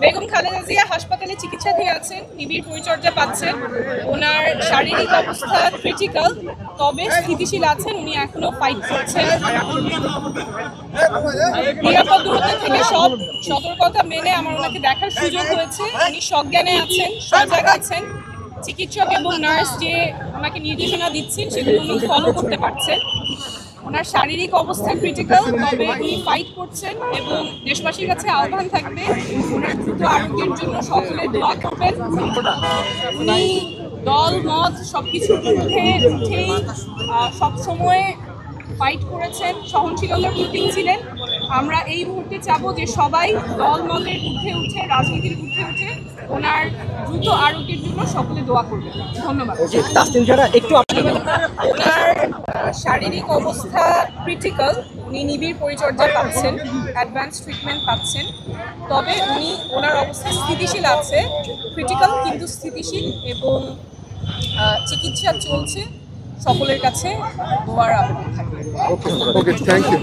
বেগম খালেদা জিয়া হাসপাতালে চিকিৎসাধীন আছেন, নিবিড় পরিচর্যা পাচ্ছেন। ওনার শারীরিক অবস্থা ক্রিটিক্যাল, তবে স্থিতিশীল আছেন। উনি এখনো ফাইট করছেন। নিরাপদ দূরত্ব থেকে সব সতর্কতা মেনে আমার ওনাকে দেখার সুযোগ হয়েছে। উনি সজ্ঞানে আছেন, সজাগ আছেন। চিকিৎসক এবং নার্স যে ওনাকে নির্দেশনা দিচ্ছেন সেগুলো উনি ফলো করতে পারছেন। ওনার শারীরিক অবস্থা ক্রিটিক্যাল, তবে উনি ফাইট করছেন এবং দেশবাসীর কাছে আহ্বান থাকবে ওনার দ্রুত আরোগ্যের জন্য সকলে দোয়া করবেন। উনি দল মত সবকিছুর ঊর্ধ্বে উঠেই সবসময় ফাইট করেছেন, সহনশীলতার প্রতীক ছিলেন। আমরা এই মুহূর্তে চাবো যে সবাই দল মতের ঊর্ধ্বে উঠে, রাজনীতির ঊর্ধ্বে উঠে ওনার দ্রুত আরোগ্যের জন্য সকলে দোয়া করবেন। ধন্যবাদ। ওনার শারীরিক অবস্থা ক্রিটিক্যাল, উনি নিবিড় পরিচর্যা পাচ্ছেন, অ্যাডভান্স ট্রিটমেন্ট পাচ্ছেন। তবে উনি ওনার অবস্থা স্থিতিশীল আছে, ক্রিটিক্যাল কিন্তু স্থিতিশীল, এবং চিকিৎসা চলছে। সকলের কাছে দোয়ার আবেদন থাকবে। ওকে, থ্যাংক ইউ।